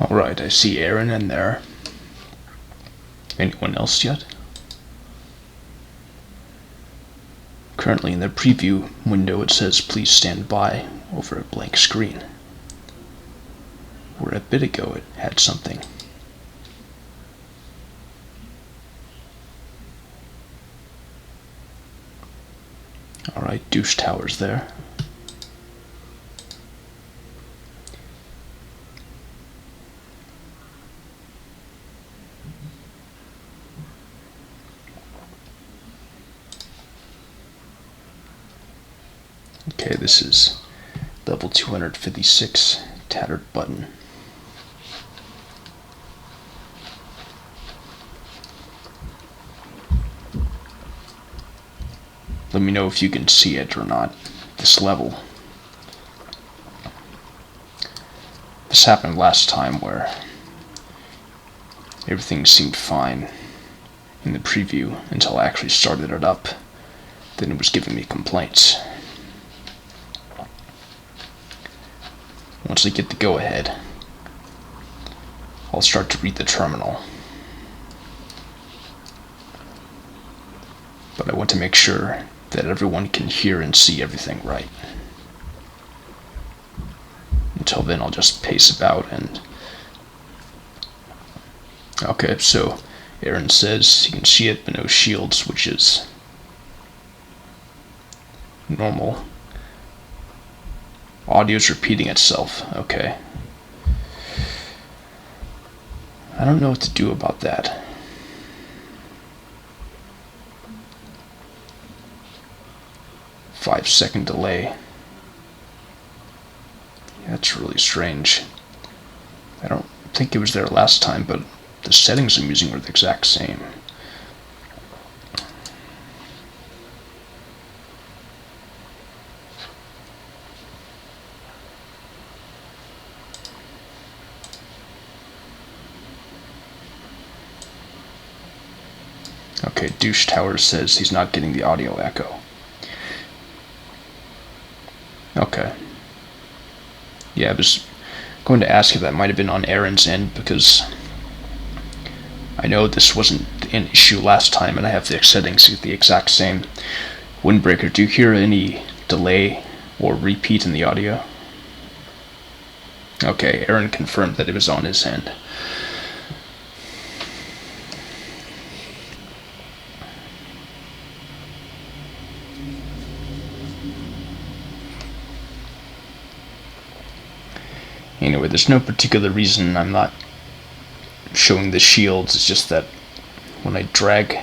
Alright, I see Aaron in there. Anyone else yet? Currently in the preview window it says please stand by over a blank screen. Where a bit ago it had something. Alright, douche tower's there. Okay, this is level 256, Tattered Button. Let me know if you can see it or not, this level. This happened last time where everything seemed fine in the preview until I actually started it up. Then it was giving me complaints. Once I get the go-ahead, I'll start to read the terminal. But I want to make sure that everyone can hear and see everything right. Until then, I'll just pace about and... Okay, so Aaron says he can see it but no shields, which is normal. Audio's repeating itself. Okay. I don't know what to do about that. Five-second delay. That's really strange. I don't think it was there last time, but the settings I'm using were the exact same. Okay, Douche Tower says he's not getting the audio echo. Okay. Yeah, I was going to ask if that might have been on Aaron's end, because I know this wasn't an issue last time, and I have the settings the exact same. Windbreaker, do you hear any delay or repeat in the audio? Okay, Aaron confirmed that it was on his end. Anyway, there's no particular reason I'm not showing the shields. It's just that when I drag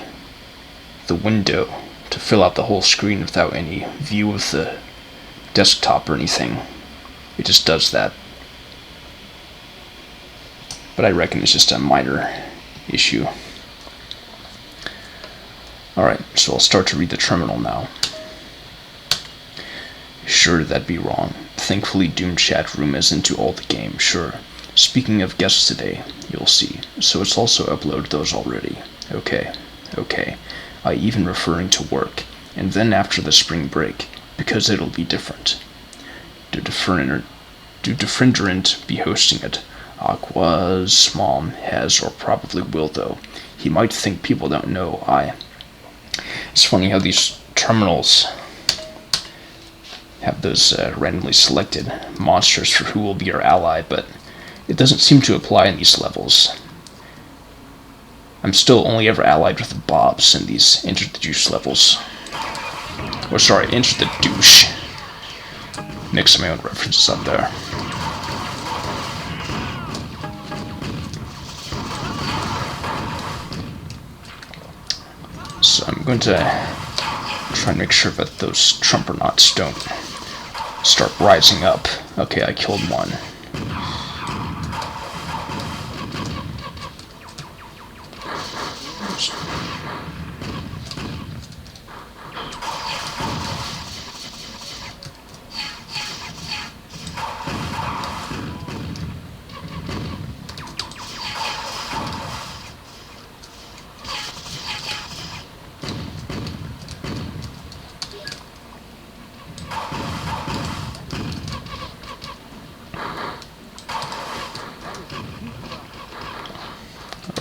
the window to fill out the whole screen without any view of the desktop or anything, it just does that. But I reckon it's just a minor issue. Alright, so I'll start to read the terminal now. Sure, that'd be wrong. Thankfully, Doom Chat Room is into all the game, sure. Speaking of guests today, you'll see. So it's also uploaded those already. Okay. I even referring to work. And then after the spring break, because it'll be different. Do Different be hosting it? Aqua's mom has, or probably will though. He might think people don't know. It's funny how these terminals have those randomly selected monsters for who will be our ally, but it doesn't seem to apply in these levels. I'm still only ever allied with the Bobs in these Enter the Douche levels. Or sorry, Enter the Douche. Mix my own references up there. So I'm going to try and make sure that those Trumpernauts don't start rising up. Okay, I killed one.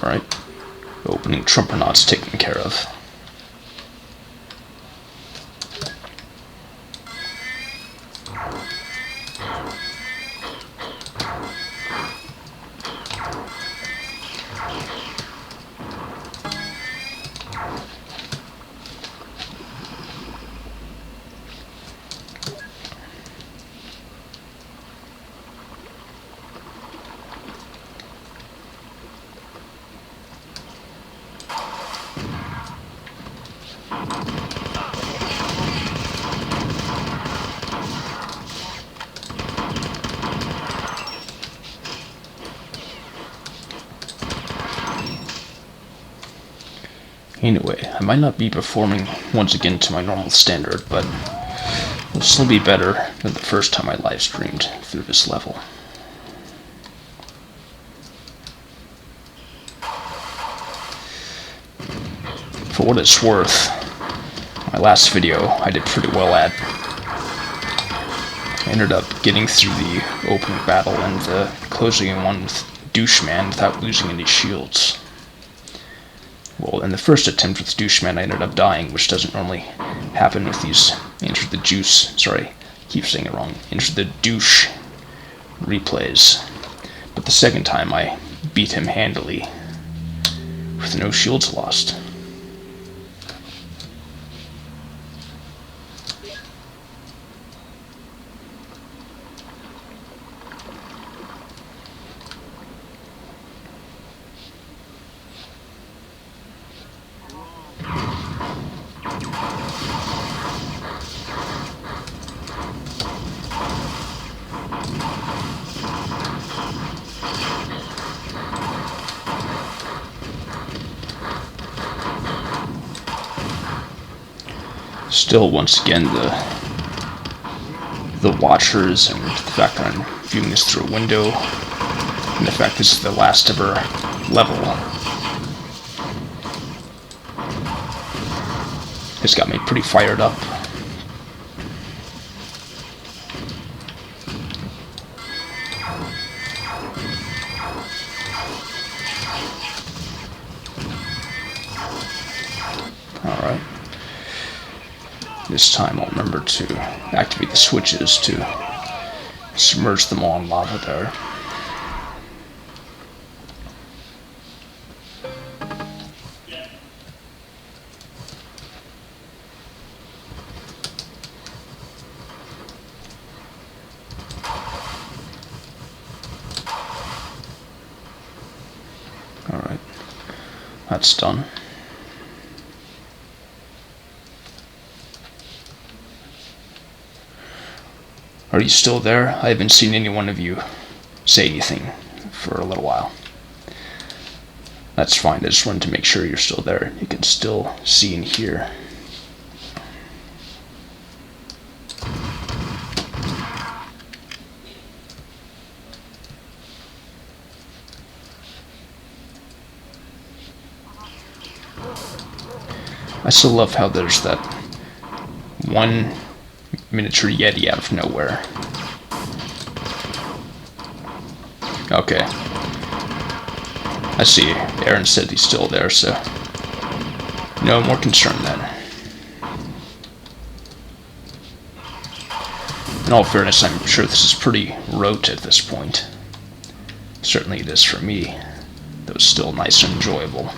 Alright. Opening Trumpernauts taken care of. Anyway, I might not be performing once again to my normal standard, but it'll still be better than the first time I live streamed through this level. For what it's worth, my last video I did pretty well at. I ended up getting through the opening battle and the closing one with Doucheman without losing any shields. Well, in the first attempt with Doucheman, I ended up dying, which doesn't normally happen with these Enter the Douche replays. But the second time, I beat him handily, with no shields lost. Still, once again, the watchers and the fact that I'm viewing this through a window, and the fact this is the last ever level, has got me pretty fired up. Alright. This time I'll remember to activate the switches to submerge them all in lava there. Alright, that's done. Are you still there? I haven't seen any one of you say anything for a little while. That's fine, I just wanted to make sure you're still there. You can still see and hear. I still love how there's that one miniature Yeti out of nowhere. Okay. I see. Aaron said he's still there, so no more concern then. In all fairness, I'm sure this is pretty rote at this point. Certainly it is for me, though it's still nice and enjoyable.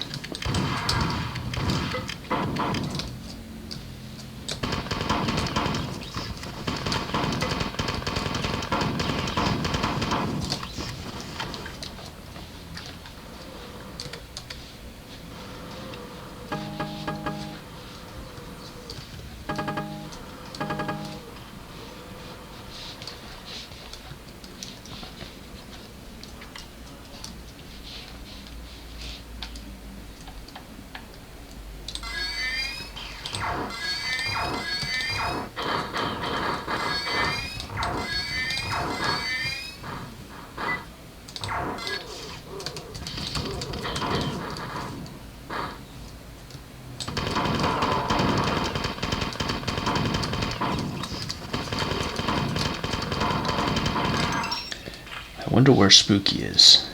I wonder where Spooky is.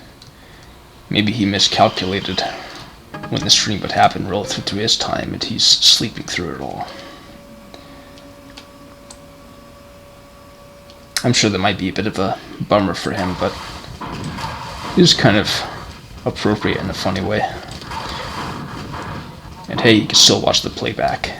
Maybe he miscalculated when the stream would happen relative to his time, and he's sleeping through it all. I'm sure that might be a bit of a bummer for him, but it is kind of appropriate in a funny way. And hey, you can still watch the playback.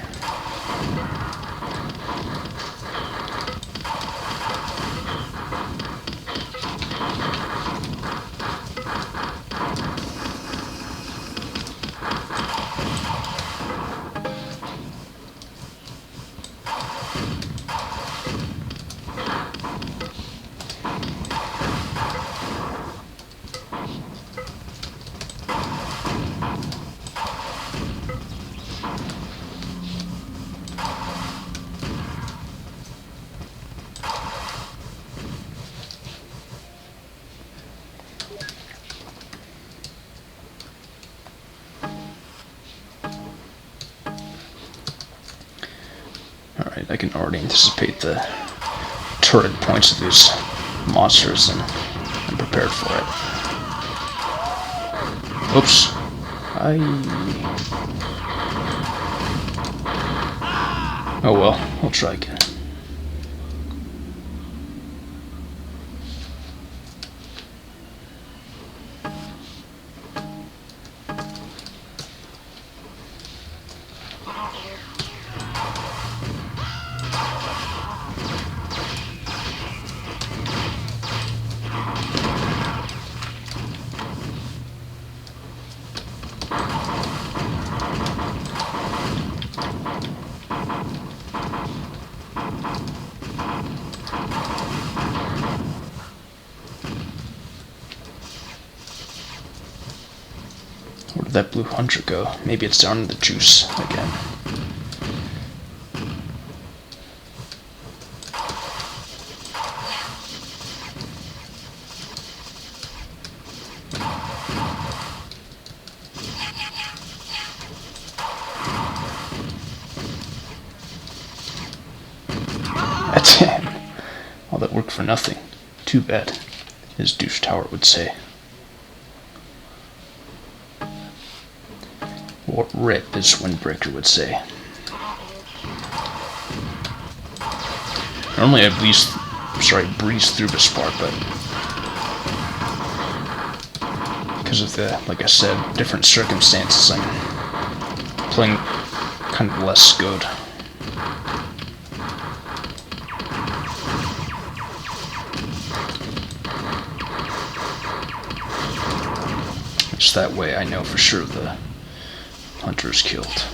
Alright, I can already anticipate the turret points of these monsters, and I'm prepared for it. Oops. Oh well, I'll try again. Where did that blue hunter go? Maybe it's down in the juice again. Damn. All that work for nothing. Too bad, his douche tower would say. Or rip, as Windbreaker would say. Normally I breeze through this part, but because of the, like I said, different circumstances, I'm playing kind of less good. Just that way I know for sure the hunter's killed.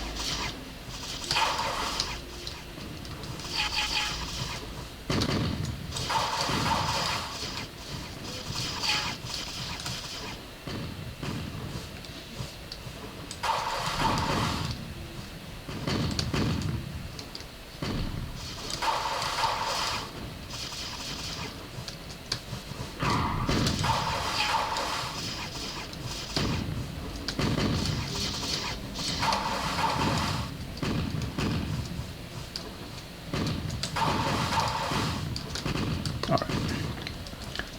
Alright,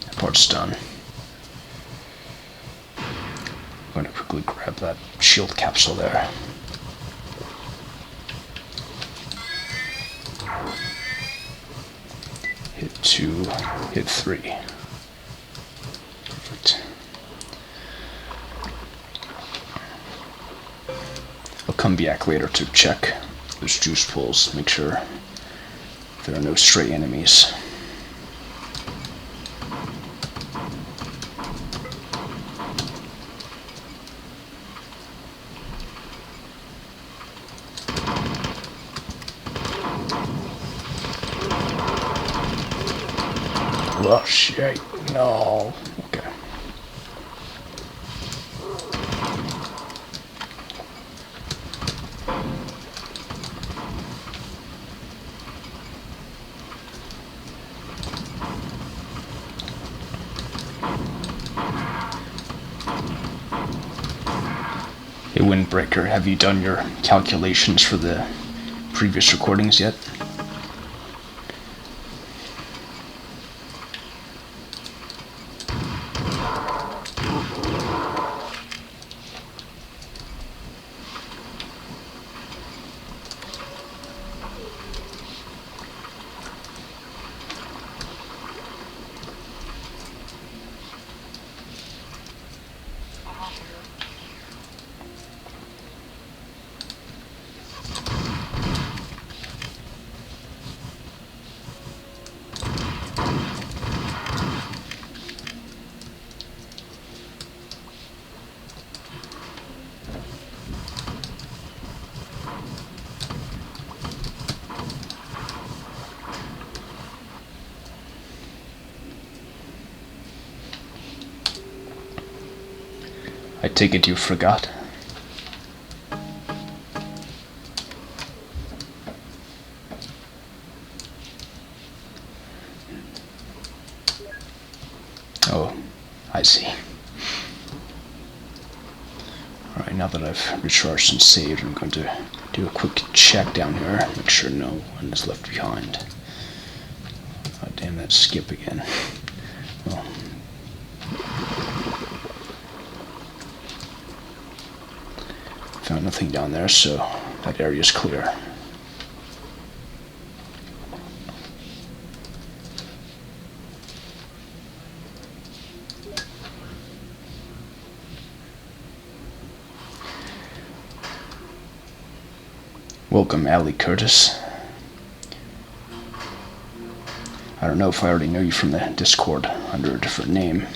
that part's done. I'm going to quickly grab that shield capsule there. Hit 2, hit 3. Perfect. I'll come back later to check those juice pools, make sure there are no stray enemies. Oh shit, no. Okay. Hey Windbreaker, have you done your calculations for the previous recordings yet? I take it you forgot? Oh, I see. Alright, now that I've recharged and saved, I'm going to do a quick check down here, make sure no one is left behind. Oh, damn, that skip again. Well, found nothing down there, so that area is clear. Welcome, Allie Curtis. I don't know if I already know you from the Discord under a different name.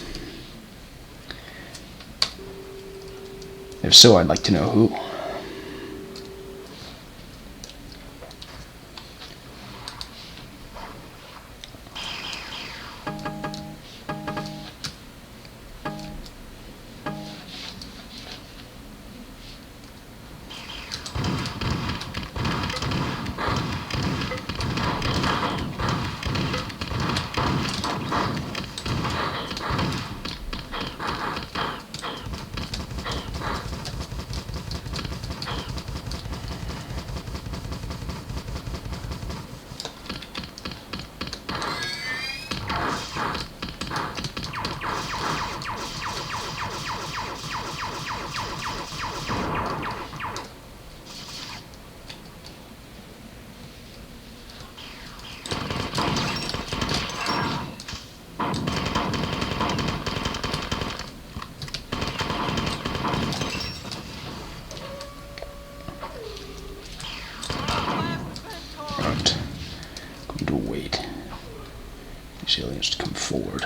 If so, I'd like to know who. Aliens to come forward.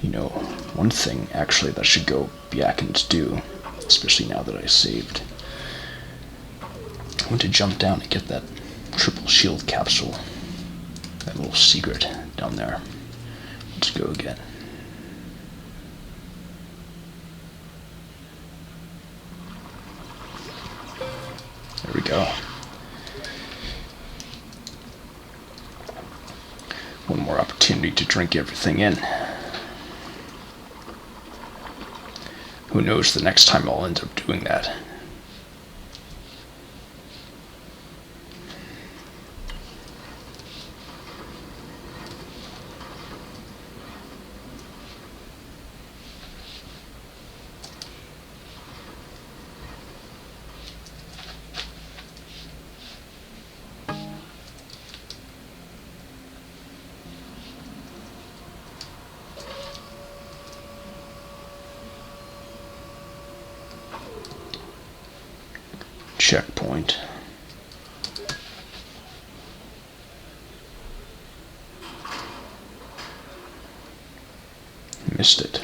You know, one thing actually that I should go back and do, especially now that I saved, I want to jump down and get that triple shield capsule. That little secret down there. Let's go again. There we go. One more opportunity to drink everything in. Who knows, the next time I'll end up doing that. Checkpoint. Missed it.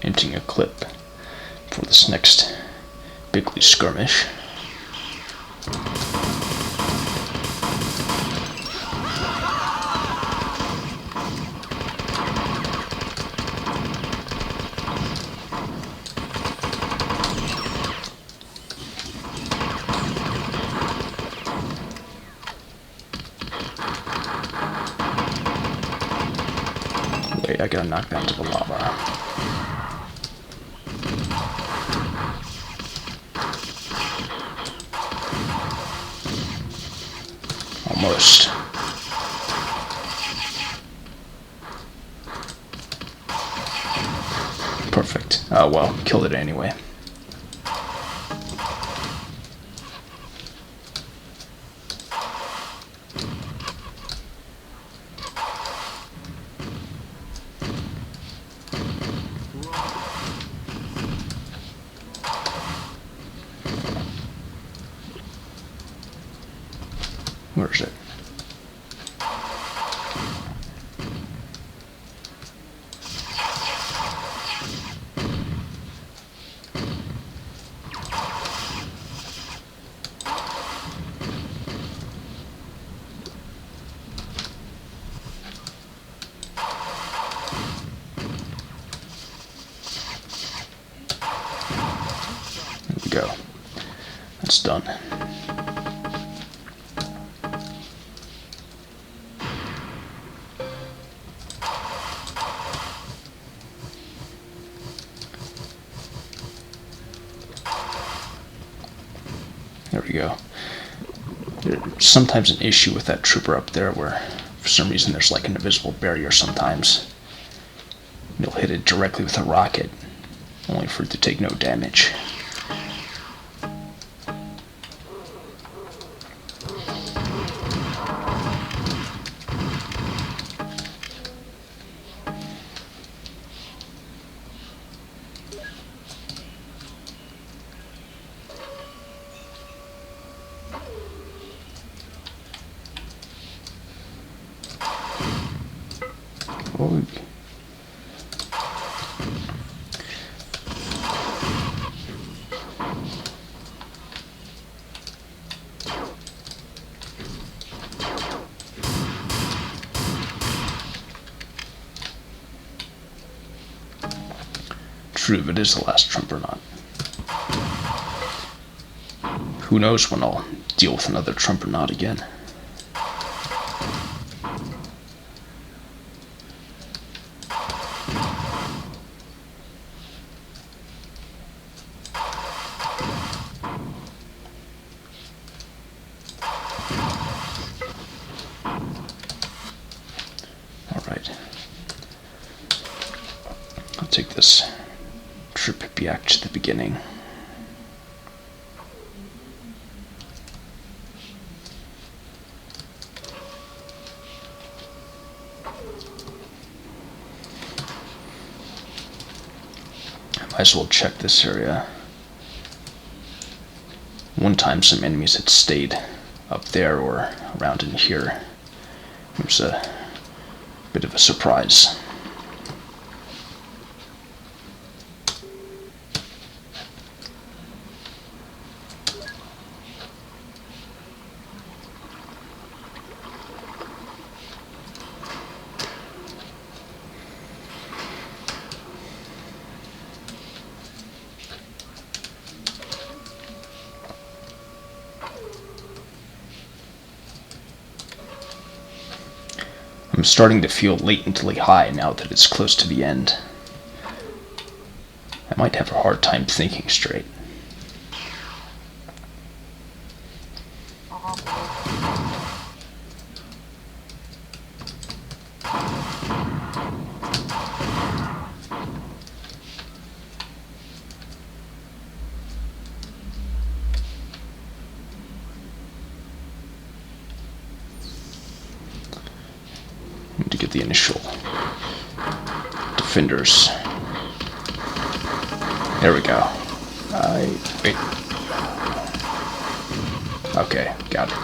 Emptying a clip for this next bigly skirmish. Wait, I gotta knock that into the lava. Almost. Perfect. Well, kill it anyway. Where is it? There we go. That's done. There we go. There's sometimes an issue with that trooper up there where for some reason there's like an invisible barrier sometimes. You'll hit it directly with a rocket, only for it to take no damage. Oh. True, if it is the last trump or not. Who knows when I'll deal with another trump or not again. Alright. I'll take this trip back to the beginning. Might as well check this area. One time some enemies had stayed up there or around in here. It was a bit of a surprise. I'm starting to feel latently high now that it's close to the end. I might have a hard time thinking straight. To get the initial defenders. There we go. Wait. Okay, got it.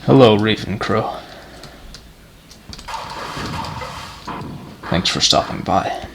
Hello, Ravencrow. Thanks for stopping by.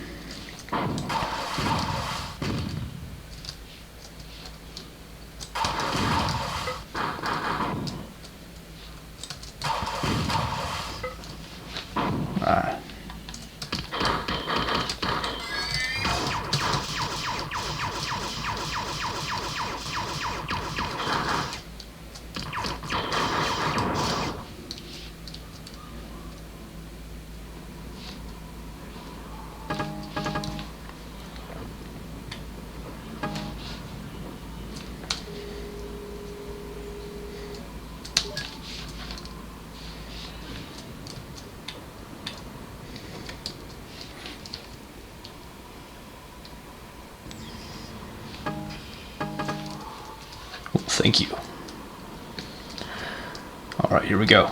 thank you. Alright, here we go.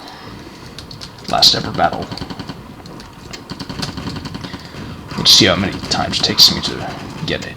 Last ever battle. Let's see how many times it takes me to get it.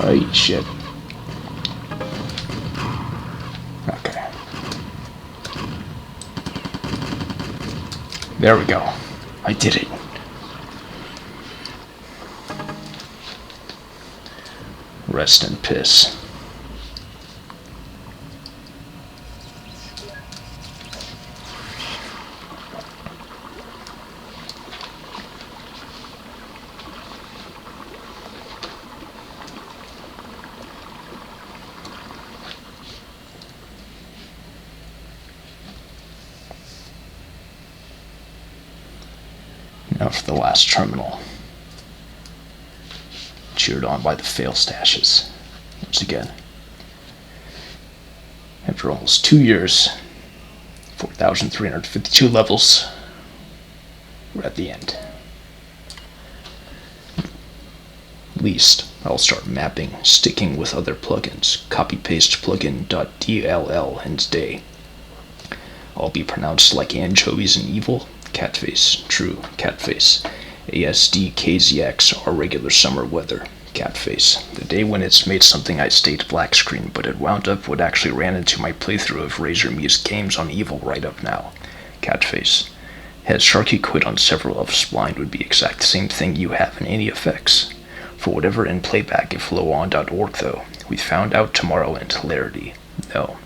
Oh, shit. Okay. There we go. I did it. Rest and piss. Now for the last terminal. Cheered on by the fail stashes. Once again. After almost 2 years, 4,352 levels, we're at the end. At least I'll start mapping, sticking with other plugins. Copy-paste plugin.dll and day. All be pronounced like anchovies and evil. Catface, true, catface. ASDKZX, our regular summer weather. Catface. The day when it's made something I stayed black screen, but it wound up what actually ran into my playthrough of Razor Me's games on evil right up now. Catface. Had Sharky quit on several of Spline would be exact same thing you have in any effects. For whatever in playback if flowon.org though, we found out tomorrow in hilarity. No.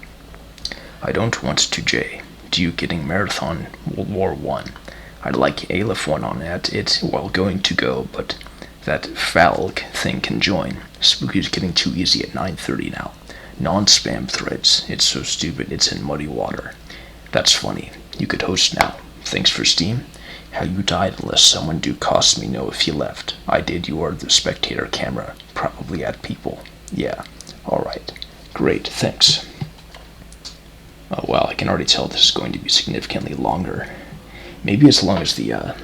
I don't want to J. You getting Marathon World War I. I'd like Aleph 1 on at it while going to go, but that Falg thing can join. Spooky's getting too easy at 9:30 now. Non-spam threads. It's so stupid it's in muddy water. That's funny. You could host now. Thanks for Steam. How you died unless someone do cost me know if you left. I did. You are the spectator camera. Probably at people. Yeah. Alright. Great. Thanks. Oh wow, I can already tell this is going to be significantly longer. Maybe as long as the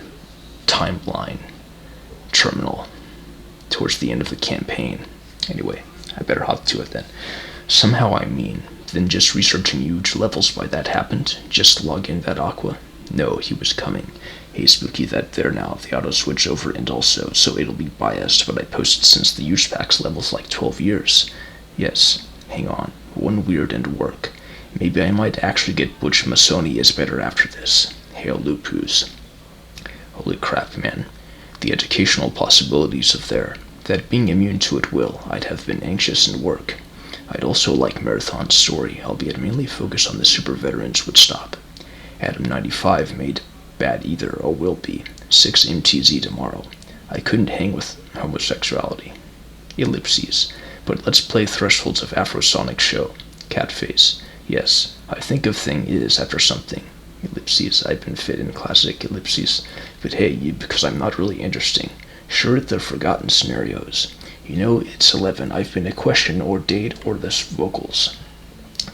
timeline terminal towards the end of the campaign. Anyway, I better hop to it then. Somehow I mean, then just researching huge levels by that happened? Just log in that Aqua? No, he was coming. Hey Spooky, that there now, the auto switch over and also, so it'll be biased, but I posted since the use packs level's like 12 years. Yes, hang on, one weird and work. Maybe I might actually get Butch Masoni is better after this. Hail Lupus. Holy crap, man. The educational possibilities of there. That being immune to it will, I'd have been anxious in work. I'd also like Marathon's story, albeit mainly focus on the super veterans would stop. Adam 95 made bad either, or will be. 6 MTZ tomorrow. I couldn't hang with homosexuality. Ellipses. But let's play Thresholds of Afrosonic show. Catface. Yes, I think of thing is after something. Ellipses, I've been fit in classic ellipses. But hey, because I'm not really interesting. Sure at the forgotten scenarios. You know, it's 11, I've been a question or date or less vocals.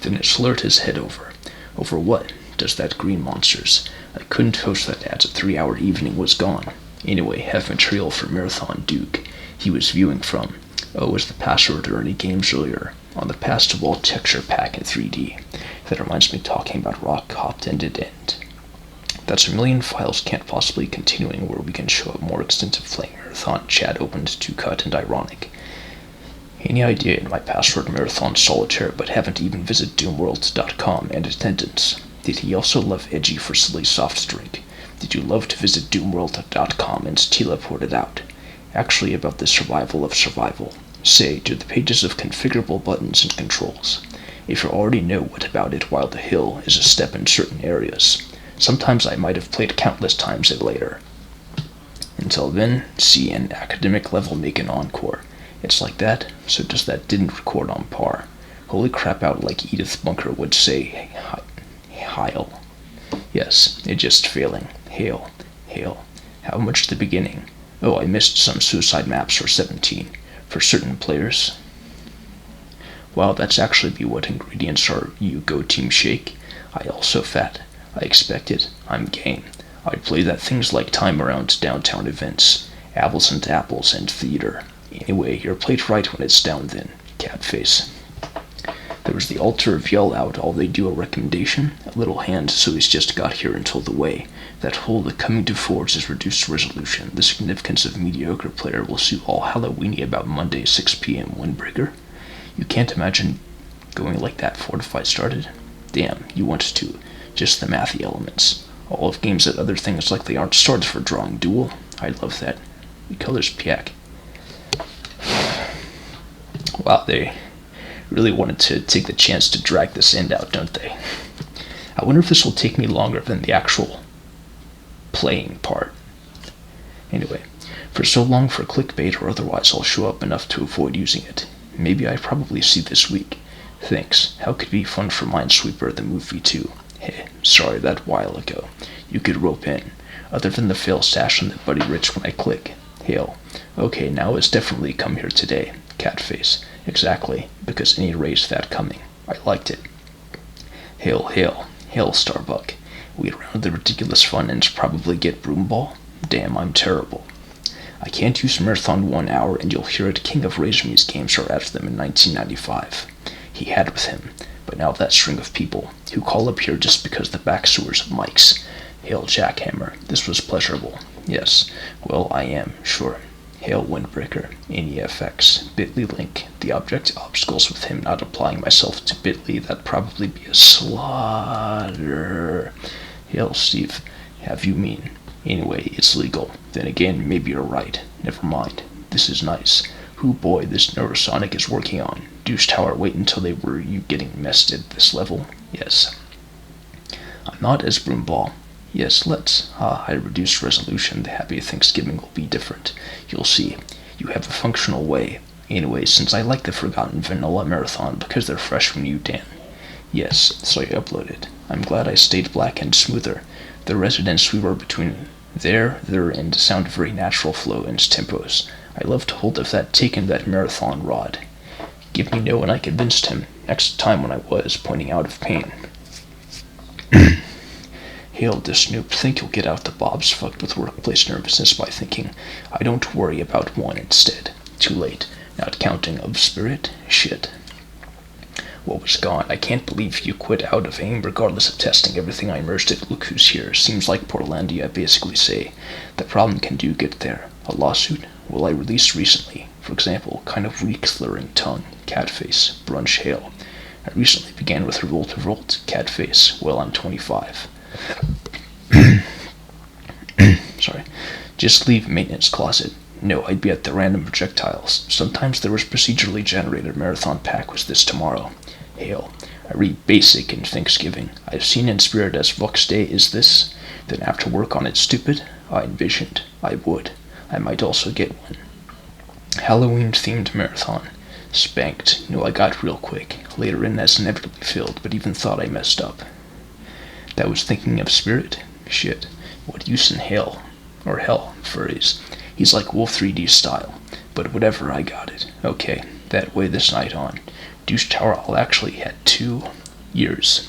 Then it slurred his head over. Over what? Does that green monsters. I couldn't host that as a 3-hour evening was gone. Anyway, have material for Marathon Duke. He was viewing from. Oh, was the password or any games earlier? On the past wall texture pack in 3D. That reminds me, talking about rock hopped end to end. That's a million files can't possibly continuing where we can show a more extensive playing marathon, chat opened to cut and ironic. Any idea in my password marathon solitaire, but haven't even visited doomworld.com and attendance. Did he also love edgy for silly soft drink? Did you love to visit doomworld.com and teleport it out? Actually about the survival of survival. Say, do the pages of configurable buttons and controls. If you already know what about it while the hill is a step in certain areas. Sometimes I might have played countless times it later. Until then, see an academic level make an encore. It's like that, so does that didn't record on par. Holy crap out like Edith Bunker would say, Heil. Yes, it just failing. Hail. How much at the beginning? Oh, I missed some suicide maps for 17. For certain players. Wow, that's actually be what ingredients are. You go Team Shake. I also fat. I expect it. I'm game. I'd play that things like time around downtown events. Apples and apples and theater. Anyway, you're played right when it's down then. Catface. There was the altar of yell out, all they do a recommendation. A little hand, so he's just got here until the way. That whole the coming to Forge is reduced resolution. The significance of mediocre player will sue all Halloweeny about Monday 6 p.m. Windbreaker. You can't imagine going like that before the fight started? Damn, you want to. Just the mathy elements. All of games that other things like they aren't swords for drawing duel. I love that. The color's Piak. Wow, they really wanted to take the chance to drag this end out, don't they? I wonder if this will take me longer than the actual playing part. Anyway, for so long for clickbait or otherwise I'll show up enough to avoid using it. Maybe I probably see this week. Thanks. How could be fun for Minesweeper the movie too? Hey, sorry that while ago. You could rope in. Other than the fail stash on the Buddy Rich when I click. Hail. Okay, now it's definitely come here today. Catface. Exactly, because any race that coming. I liked it. Hail, Starbuck. We round the ridiculous fun and probably get broomball? Damn, I'm terrible. I can't use Marathon 1 hour and you'll hear it. King of Razor Me's games are after them in 1995. He had with him, but now that string of people who call up here just because the back sewers of mics. Hail, Jackhammer. This was pleasurable. Yes, well, I am, sure. Hail, Windbreaker. NEFX. Bit.ly link. The object obstacles with him not applying myself to Bit.ly. That'd probably be a slaughter. Hail, Steve. Have you mean? Anyway, it's legal. Then again, maybe you're right. Never mind. This is nice. Who boy, this Neurosonic is working on. Deuce Tower, wait until they were you getting messed at this level? Yes. I'm not as Broomball. Yes, let's. I reduced resolution. The Happy Thanksgiving will be different. You'll see. You have a functional way. Anyway, since I like the Forgotten Vanilla Marathon because they're fresh from you, Dan. Yes, so I uploaded. I'm glad I stayed black and smoother. The resonance we were between there, and sound very natural flow and tempos. I love to hold of that taking that marathon rod. Give me no and I convinced him. Next time when I was pointing out of pain. Hail, this snoop. Think you'll get out the bobs fucked with workplace nervousness by thinking, I don't worry about one instead. Too late. Not counting of spirit. Shit. What was gone? I can't believe you quit out of aim regardless of testing everything I immersed it. Look who's here. Seems like Portlandia basically say. The problem can do get there. A lawsuit? Well, I released recently. For example, kind of weak-slurring tongue. Catface. Brunch hail. I recently began with Revolt. Catface. Well, I'm 25. Sorry. Just leave maintenance closet. No, I'd be at the random projectiles. Sometimes there was procedurally generated marathon pack was this tomorrow. Hail. I read basic in Thanksgiving. I've seen in spirit as Vox Day is this. Then after work on it stupid, I envisioned. I would. I might also get one. Halloween-themed marathon. Spanked. No, I got real quick. Later in as inevitably filled, but even thought I messed up. That was thinking of spirit? Shit. What use in hell? Or hell, furries. He's like Wolf 3D style. But whatever, I got it. Okay, that way this night on. Deuce Tower I'll actually had 2 years.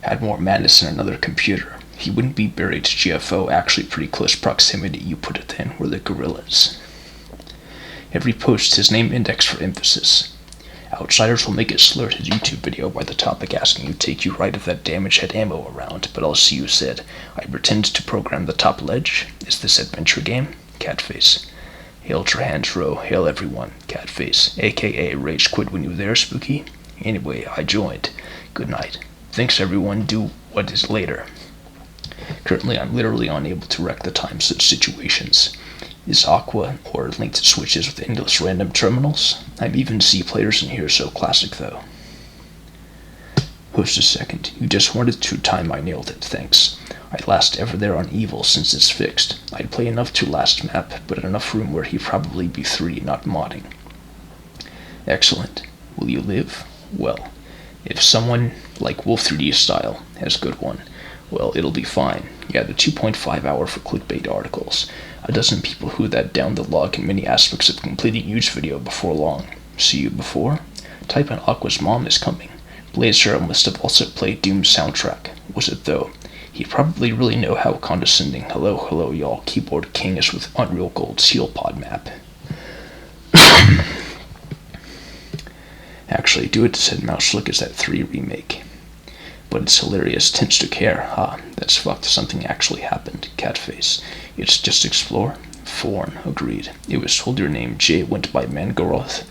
Had more madness than another computer. He wouldn't be buried to GFO, actually pretty close proximity, you put it then, were the gorillas. Every post his name index for emphasis. Outsiders will make it slur his YouTube video by the topic asking you to take you right if that damage had ammo around, but I'll see you said, I pretend to program the top ledge. Is this adventure game? Catface. Hail Trahantro, hail everyone. Catface, aka Rage Quit when you there, Spooky? Anyway, I joined. Good night. Thanks everyone, do what is later. Currently I'm literally unable to rec the time such situations. Is Aqua or linked switches with endless random terminals? I'm even C players in here, so classic though. Host a second. You just wanted to time I nailed it, thanks. I'd last ever there on Evil since it's fixed. I'd play enough to last map, but enough room where he'd probably be 3, not modding. Excellent. Will you live? Well, if someone like Wolf3D style has good one, well, it'll be fine. Yeah, the 2.5 hour for clickbait articles. A dozen people who that down the log in many aspects of completing Yuge video before long. See you before? Type in Aqua's mom is coming. Blazer must have also played Doom's soundtrack. Was it though? He'd probably really know how condescending hello y'all keyboard king is with Unreal Gold Seal Pod map. Actually, Do It said Mouse Slick is that 3 remake. But it's hilarious, tends to care. That's fucked. Something actually happened. Catface. It's just explore? Forn. Agreed. It was told your name. Jay went by Mangoroth.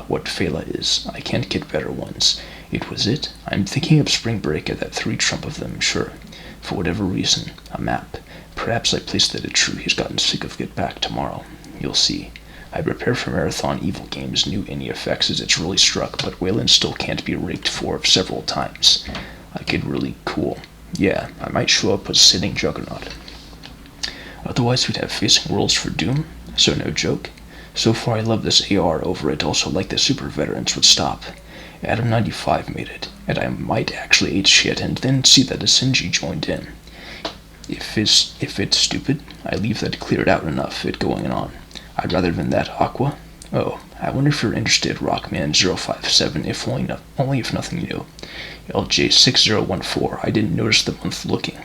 What Fela is. I can't get better ones. It was it? I'm thinking of Spring Break at that 3 trump of them, sure. For whatever reason. A map. Perhaps I placed that at true. He's gotten sick of Get Back tomorrow. You'll see. I prepare for Marathon Evil Games' new any effects as it's really struck, but Wayland still can't be rigged for several times. I get really cool. Yeah, I might show up as sitting Juggernaut. Otherwise we'd have Facing Worlds for Doom, so no joke. So far I love this AR over it, also like the super veterans would stop. Adam95 made it, and I might actually eat shit and then see that a Sinji joined in. If it's stupid, I leave that cleared out enough, it going on. I'd rather than that Aqua. Oh, I wonder if you're interested, Rockman057, only if nothing new. LJ6014, I didn't notice the month looking.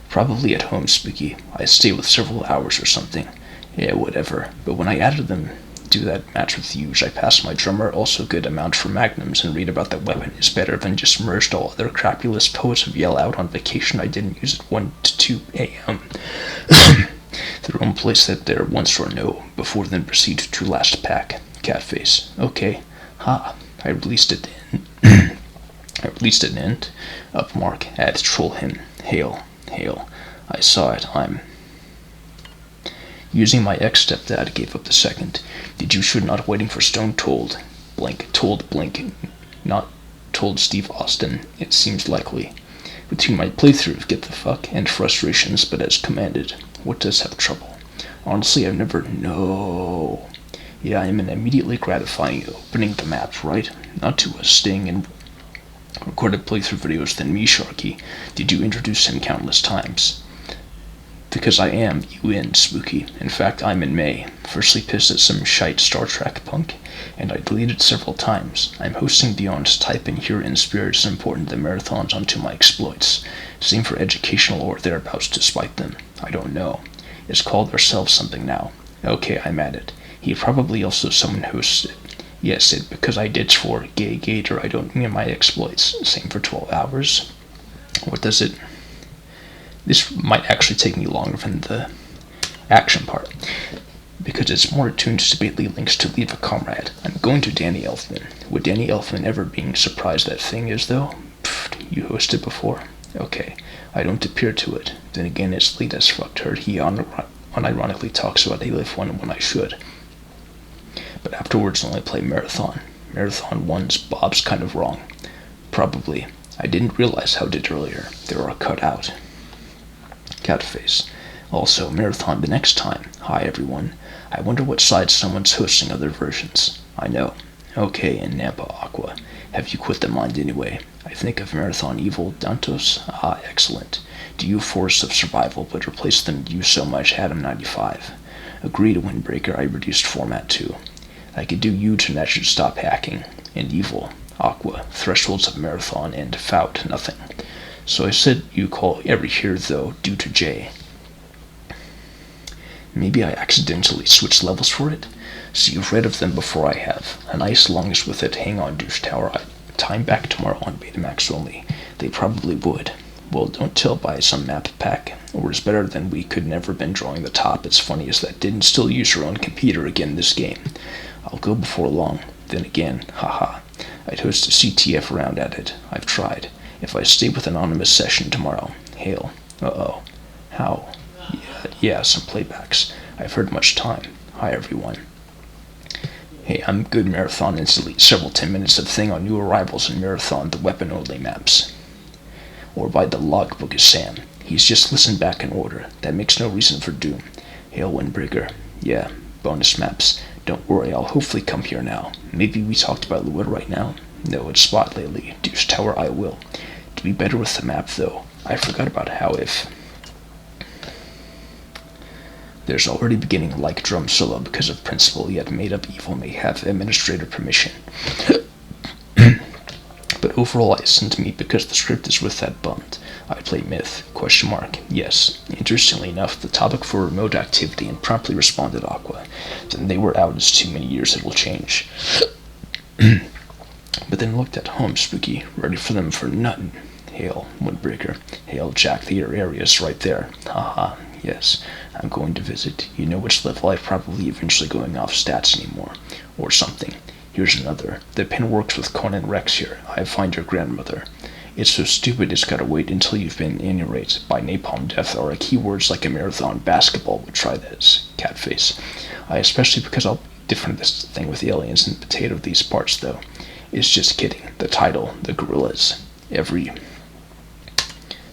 Probably at home, Spooky. I stay with several hours or something. Yeah, whatever. But when I added them, do that match with Yuge, I passed my drummer, also good amount for magnums, and read about that weapon is better than just merged all other crapulous poets of Yell out on vacation I didn't use at 1 to 2 a.m. Their own place that there once or no, before then proceed to last pack. Catface. Okay. I released it in. I released an end. Upmark. Add troll him. Hail. I saw it. I'm using my ex-stepdad gave up the second. Did you shoot not waiting for Stone told Blink, not told Steve Austin. It seems likely. Between my playthrough of Get the Fuck and frustrations, but as commanded. What does have trouble? Honestly, I've never... No. Yeah, I am an immediately gratifying opening the maps, right? Not to a sting and recorded playthrough videos than me, Sharky. Did you introduce him countless times? Because I am UN Spooky. In fact, I'm in May. Firstly pissed at some shite Star Trek punk, and I deleted several times. I'm hosting Beyond. Type in here in spirit is important the marathons onto my exploits. Same for educational or thereabouts to spite them. I don't know. It's called ourselves something now. Okay, I'm at it. He probably also someone hosted it. Yes, it because I ditched for gay gator. I don't mean my exploits. Same for 12 hours. What does it... This might actually take me longer than the action part, because it's more attuned to Bately links to leave a comrade. I'm going to Danny Elfman. Would Danny Elfman ever being surprised that thing is, though? Pfft, you hosted before? Okay, I don't appear to it. Then again, it's late as fuck. Heard he unironically talks about Alif 1 when I should. But afterwards only play Marathon. Marathon 1's Bob's kind of wrong. Probably. I didn't realize how did earlier. They were cut out. Catface. Also, Marathon the next time. Hi everyone. I wonder what side someone's hosting other versions. I know. Okay, and Nampa Aqua. Have you quit the mind anyway? I think of Marathon Evil Dantos. Excellent. Do you Force of Survival, but replace them you so much Adam95. Agree to Windbreaker, I reduced format too. I could do Yuge and that should stop hacking. And Evil, Aqua, Thresholds of Marathon, and Fout, nothing. So I said you call every here though, due to J. Maybe I accidentally switched levels for it? So you've read of them before I have. A nice longest with it. Hang on, Douche Tower. Time back tomorrow on Betamax only. They probably would. Well, don't tell by some map pack. Or it's better than we could never been drawing the top. It's funny as that didn't still use your own computer again this game. I'll go before long. Then again, haha. I'd host a CTF round at it. I've tried. If I stay with anonymous session tomorrow. Hail. Uh-oh. How? Yeah, some playbacks. I've heard much time. Hi, everyone. Hey, I'm good Marathon and delete several 10 minutes of thing on new arrivals in Marathon, the weapon-only maps. Or by the logbook is Sam. He's just listened back in order. That makes no reason for doom. Hail Windbreaker. Yeah, bonus maps. Don't worry, I'll hopefully come here now. Maybe we talked about Lua right now? No, it's Spot lately. Deuce Tower I will. To be better with the map, though. I forgot about how if... There's already beginning like drum solo because of principle, yet made-up evil may have administrator permission. But overall I listen to me because the script is with that bummed. I play Myth, ? Yes. Interestingly enough, the topic for remote activity and promptly responded Aqua. Then they were out as too many years it will change. But then looked at home, Spooky, ready for them for nothing. Hail, Windbreaker. Hail, Jack, the area's right there. Haha, yes. I'm going to visit. You know which level I'm probably eventually going off stats anymore. Or something. Here's another. The pen works with Conan Rex here. I find your grandmother. It's so stupid it's gotta wait until you've been inurated by napalm death or keywords like a marathon basketball would try this. Catface. I especially because I'll different this thing with aliens and potato these parts though. It's just kidding. The title, the gorillas. Every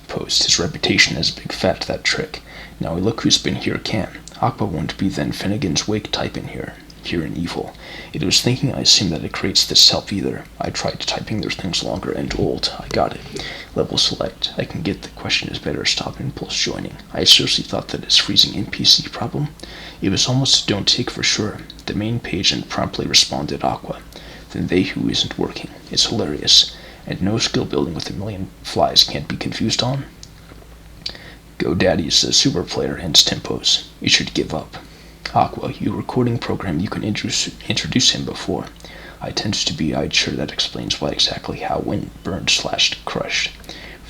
post. His reputation as big fat that trick. Now look who's been here can. Aqua won't be then Finnegan's Wake type in here. Here in evil. It was thinking I assume that it creates this self either. I tried typing their things longer and old. I got it. Level select. I can get the question is better stop impulse joining. I seriously thought that it's freezing NPC problem. It was almost a don't take for sure. The main page and promptly responded Aqua. Then they who isn't working. It's hilarious. And no skill building with a million flies can't be confused on. GoDaddy's a super player ends tempos. You should give up. Aqua, you recording program you can introduce him before. I tend to be I'd sure that explains why exactly how when burned / crushed.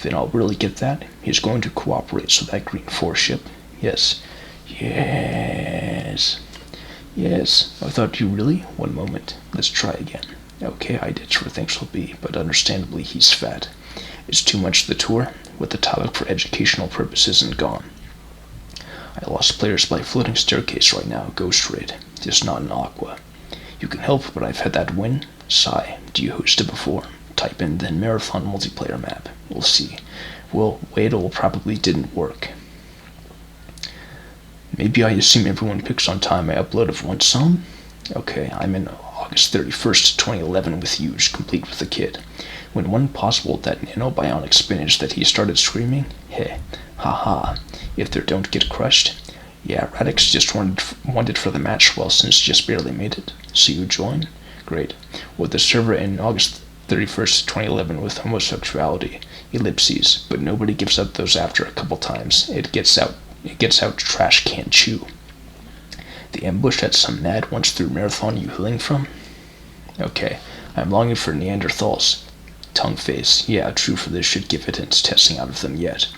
Then I'll really get that. He's going to cooperate so that green 4 ship. Yes. Yes. Yes. I thought you really? One moment. Let's try again. Okay, I ditch where things will be, but understandably he's fat. It's too much the tour, with the topic for educational purposes and gone. I lost players by floating staircase right now, Ghost Raid. Just not an Aqua. You can help, but I've had that win. Sigh. Do you host it before? Type in then Marathon multiplayer map. We'll see. Well, wait, it probably didn't work. Maybe I assume everyone picks on time I upload of one song? Okay, I'm in August 31st, 2011 with Yuge, complete with the kid. When one possible that nanobionic spinach that he started screaming? Heh. Haha. If they don't get crushed? Yeah, Radix just wanted for the match well since just barely made it. So you join? Great. With the server in August 31st, 2011 with homosexuality, ellipses, but nobody gives up those after a couple times. It gets out trash can chew. The ambush that some mad once through Marathon you healing from? Okay, I'm longing for Neanderthals. Tongue face. Yeah, true for this should give evidence testing out of them yet.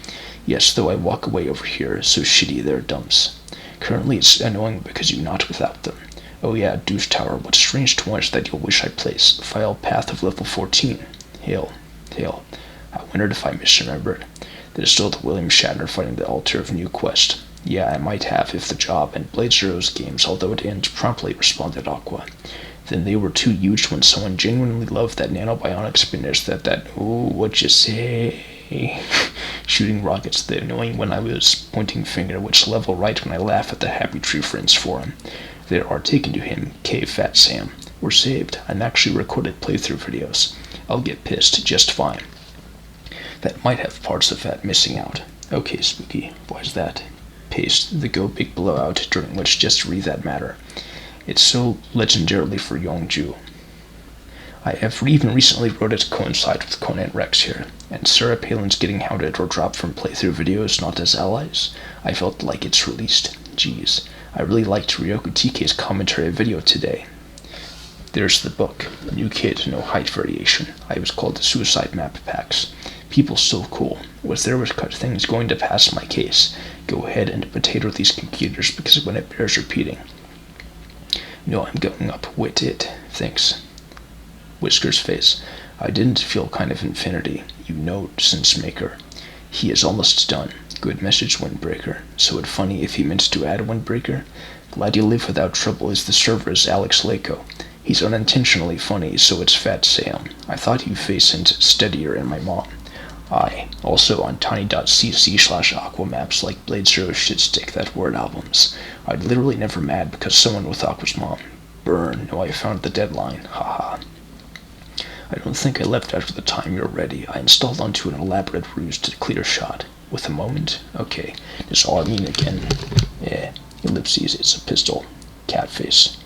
Yes, though I walk away over here, so shitty they're dumps. Currently it's annoying because you're not without them. Oh yeah, Douche Tower, what strange toys that you'll wish I place. File path of level 14. Hail. Hail. I wondered if I misremembered. There's still the William Shatner fighting the altar of New Quest. Yeah, I might have if the job and Blade Zero's games, although it ends promptly, responded Aqua. Then they were too huge when someone genuinely loved that nanobionic spinach that oh, what you say? Shooting rockets, the annoying when I was pointing finger, which level right when I laugh at the Happy Tree Friends forum. There are taken to him, K Fat Sam. We're saved, and actually recorded playthrough videos. I'll get pissed just fine. That might have parts of that missing out. Okay, Spooky, why's that? Paste the Go Big Blowout, during which just read that matter. It's so legendarily for Yongju. I have even recently wrote it to coincide with Conan Rex here, and Sarah Palin's getting hounded or dropped from playthrough videos not as allies. I felt like it's released. Geez, I really liked Ryoku TK's commentary video today. There's the book. New kid, no height variation. I was called the suicide map packs. People so cool. Was there things going to pass my case? Go ahead and potato these computers because when it bears repeating. No, I'm going up with it. Thanks. Whisker's face. I didn't feel kind of infinity. You know, sense maker. He is almost done. Good message, Windbreaker. So it's funny if he meant to add Windbreaker. Glad you live without trouble is the server's Alex Lako. He's unintentionally funny, so it's Fat Sam. I thought you facened steadier in my mom. I. Also on tiny.cc/aquamaps like Blade Zero Shitstick that word albums. I'd literally never mad because someone with Aqua's mom. Burn. No, I found the deadline. Haha. I don't think I left after the time you're ready. I installed onto an elaborate ruse to clear shot. With a moment? Okay. Does all I mean again? Yeah. Ellipses, it's a pistol. Cat face.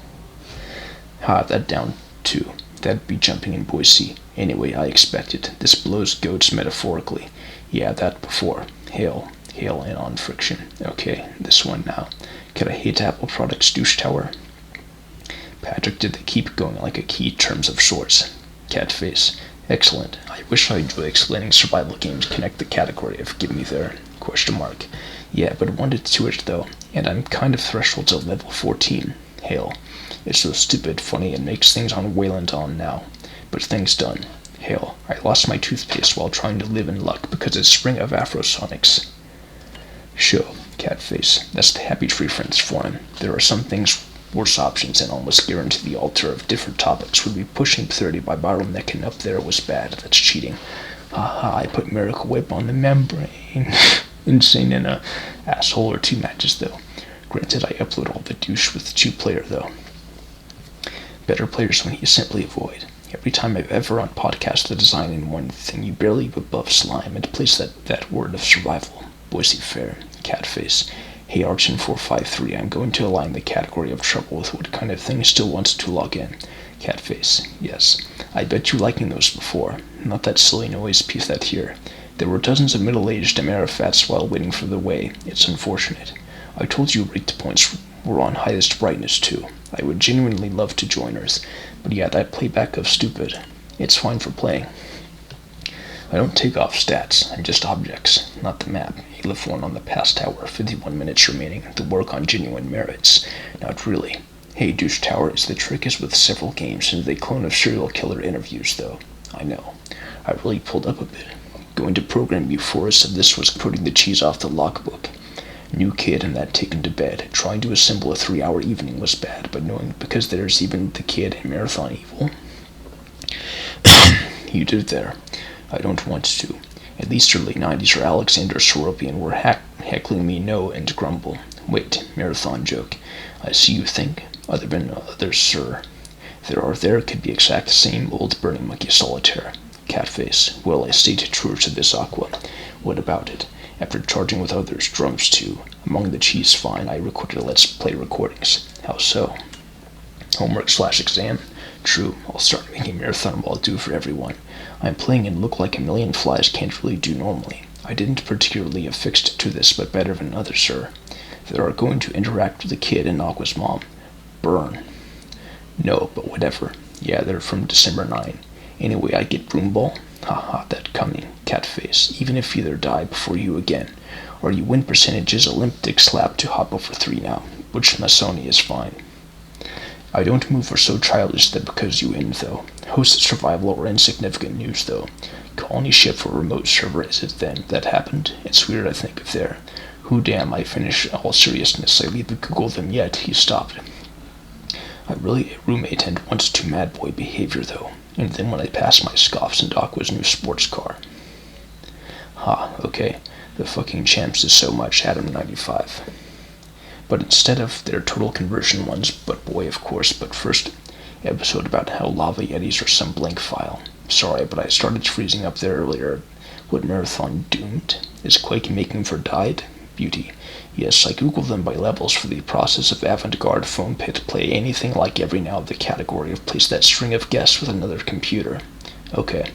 Ha, that down too. That'd be jumping in Boise. Anyway, I expected. This blows goats metaphorically. Yeah, that before. Hail in on friction. Okay, this one now. Could I hate Apple products douche tower? Patrick, did they keep going like a key terms of sorts? Cat face. Excellent. I wish I enjoy explaining survival games connect the category of give me there. Question mark. Yeah, but wanted to it though, and I'm kind of threshold to level 14. Hail. It's so stupid, funny, and makes things on Wayland on now. But things done. Hail. I lost my toothpaste while trying to live in luck because it's spring of Afrosonics. Show. Cat face. That's the Happy Tree Friends forum. There are some things worse options and almost guarantee the altar of different topics would be pushing 30 by bottlenecking up there was bad. That's cheating. Haha, I put Miracle Whip on the membrane. Insane in a asshole or 2 matches though. Granted, I upload all the douche with 2-player though. Better players when you simply avoid. Every time I've ever on podcast the design in one thing, you barely above slime and place that word of survival. Boise Fair. Cat face. Hey Archin453, I'm going to align the category of trouble with what kind of thing still wants to log in. Cat face. Yes. I bet you liking those before. Not that silly noise piece that here. There were dozens of middle-aged Amerifats while waiting for the way. It's unfortunate. I told you rate points were on highest brightness too. I would genuinely love to join Earth, but yeah, that playback of stupid. It's fine for playing. I don't take off stats, I'm just objects, not the map. You live one on the past hour, 51 minutes remaining, the work on genuine merits. Not really. Hey, Douche Towers, the trick is with several games, and they clone of serial killer interviews, though. I know. I really pulled up a bit. Going to program you for us, and this was putting the cheese off the logbook. New kid and that taken to bed. Trying to assemble a 3-hour evening was bad, but knowing because there's even the kid in Marathon Evil. You did there. I don't want to. At least early 90s or Alexander Soropian were heckling me no and grumble. Wait, marathon joke. I see you think. Other than others, sir. There could be exact same old burning monkey solitaire. Cat face. Well, I stayed true to this Aqua. What about it? After charging with others, drums too. Among the cheese fine, I recorded Let's Play recordings. How so? Homework/exam? True, I'll start making marathon while due for everyone. I'm playing and look like a million flies can't really do normally. I didn't particularly affixed to this, but better than others, sir. They are going to interact with the kid and Aqua's mom. Burn. No, but whatever. Yeah, they're from December 9. Anyway, I get broomball. Haha, that coming. Cat face. Even if either die before you again. Or you win percentages Olympic slap to hop over 3 now. Which Masoni is fine. I don't move for so childish that because you end, though. Host survival or insignificant news, though. Colony ship for remote server, is it then that happened? It's weird I think of there. Who damn, I finish all seriousness. I leave to Google them yet. He stopped. I really a roommate and once too mad boy behavior, though. And then when I pass my scoffs and Aqua's new sports car. Ha, okay. The fucking champs is so much, Adam 95. But instead of their total conversion ones, but boy, of course, but first episode about how lava yetis are some blank file. Sorry, but I started freezing up there earlier. What marathon doomed? Is Quake making for died? Beauty. Yes, I googled them by levels for the process of avant-garde foam pit play anything like every now the category of place that string of guests with another computer. Okay.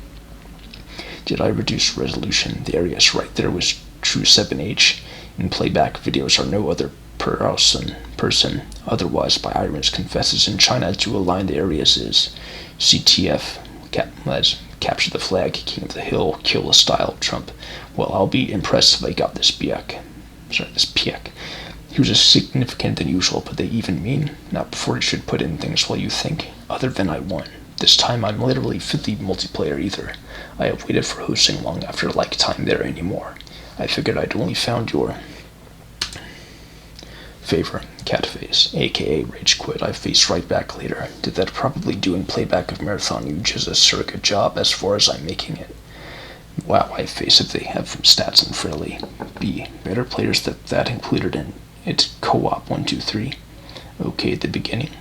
Did I reduce resolution? There, yes, right there was true 7H. In playback videos are no other person, otherwise by Irons confesses in China to align the areas is CTF, capture the flag, king of the hill, kill a style, Trump. Well, I'll be impressed if I got this piek. He was significant than usual, but they even mean, not before you should put in things while you think, other than I won. This time I'm literally 50 multiplayer either. I have waited for hosting long after like time there anymore. I figured I'd only found your favor, Catface, aka Rage Quit. I faced right back later. Did that probably doing playback of Marathon Yuge is a surrogate job as far as I'm making it. Wow, I face it, they have stats in Friendly. B, better players that included in it co-op 1, 2, 3. Okay at the beginning.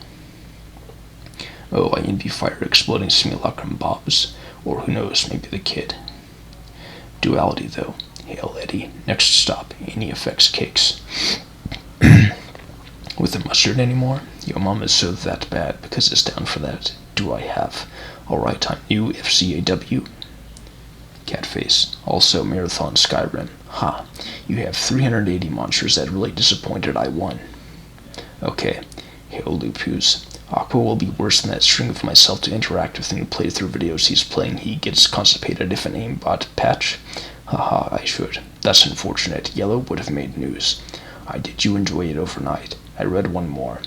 Oh, I envy fire exploding simulacrum bobs. Or who knows, maybe the kid. Duality though. Hail Eddie. Next stop, any effects cakes. With the mustard anymore? Yo mom is so that bad because it's down for that. Do I have? Alright, I'm new FCAW. Catface. Also Marathon Skyrim. Ha. You have 380 monsters that really disappointed I won. Okay. Hail Lupus. Aqua will be worse than that string of myself to interact with new playthrough videos he's playing. He gets constipated if an aimbot patch. Haha, I should. That's unfortunate. Yellow would have made news. Did you enjoy it overnight? I read one more.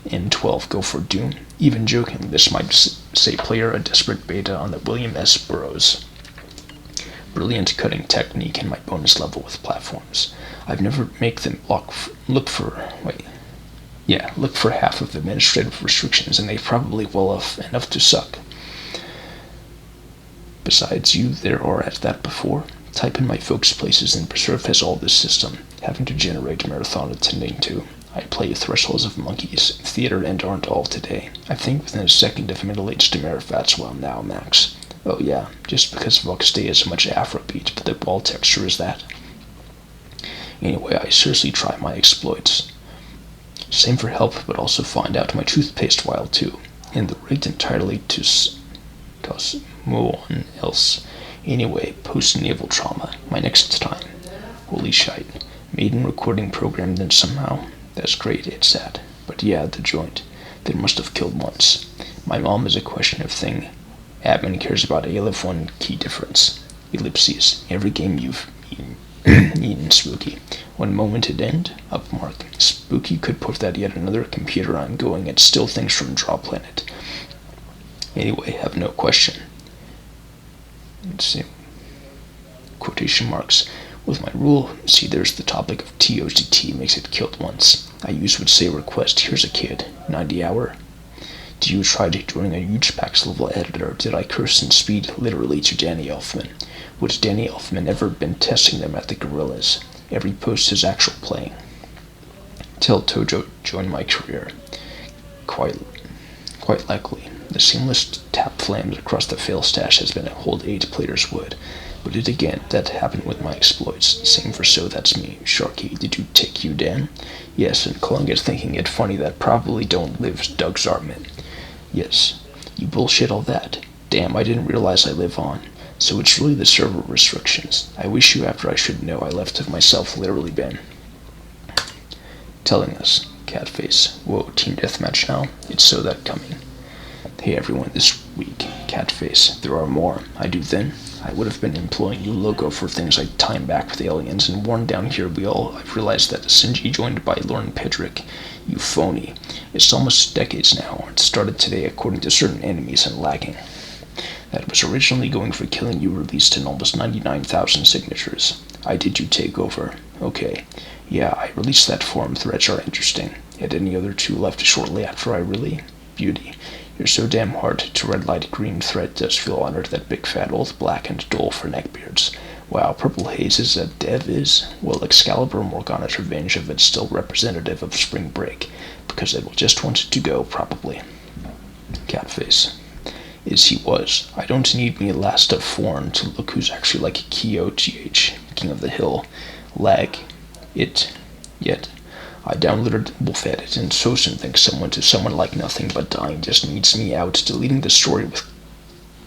N12 go for Doom. Even jokingly, this might say player a desperate beta on the William S. Burroughs. Brilliant cutting technique in my bonus level with platforms. I've never make them look for half of the administrative restrictions, and they probably well enough to suck. Besides you, there are at that before. Type in my folks' places, and Preserve has all this system, having to generate marathon attending to. I play Thresholds of Monkeys, theater, and aren't all today. I think within a second of middle-aged Demerifats, well now, Max. Oh yeah, just because Vox Day is so much Afrobeat, but the wall texture is that. Anyway, I seriously try my exploits. Same for help, but also find out my toothpaste while too. And the rigged entirely to cause no one else. Anyway, post-naval trauma, my next time. Holy shite. Maiden recording program then somehow. That's great, it's sad. But yeah, the joint. They must have killed once. My mom is a question of thing. Admin cares about Aleph 1 key difference. Ellipses. Every game you've eaten Spooky. One moment it end, upmark. Spooky could put that yet another computer on going and still things from Draw Planet. Anyway, have no question. Let's see. Quotation marks. With my rule, see there's the topic of TOTT makes it killed once. I would say request, here's a kid, 90 hour. Do you try joining a huge Pax level editor? Did I curse in speed literally to Danny Elfman? Would Danny Elfman ever been testing them at the Gorillas? Every post is actual playing. Tell Tojo join my career. Quite likely. The seamless tap flames across the fail stash has been a hold 8 players would. But it again, that happened with my exploits. Same for so that's me. Sharky, did you take you, Dan? Yes, and Klung is thinking it funny that probably don't live Doug Zartman. Yes, you bullshit all that. Damn, I didn't realize I live on. So it's really the server restrictions. I wish you after I should know I left of myself literally been. Telling us, Catface. Whoa, team deathmatch now? It's so that coming. Hey everyone, this week, Catface. There are more. I do then. I would have been employing new logo for things like Time Back with Aliens and Worn Down Here I've realized that Sinji joined by Lauren Pedrick. You phony. It's almost decades now. It started today according to certain enemies and lagging. That was originally going for killing you released in almost 99,000 signatures. I did you take over. Okay. Yeah, I released that forum. Threads are interesting. Had any other two left shortly after I really? Beauty. You're so damn hard to red light green thread does feel honored that big fat old black and dull for neckbeards. Wow, Purple Haze is a dev is? Well, Excalibur Morgana's revenge of it's still representative of Spring Break, because it will just want to go, probably. Catface. Is he was. I don't need me last of foreign to look who's actually like Kyo GH, King of the Hill. Lag. It. Yet. I downloaded Wolf Edit, and Sosin thinks someone like nothing but dying just needs me out, deleting the story with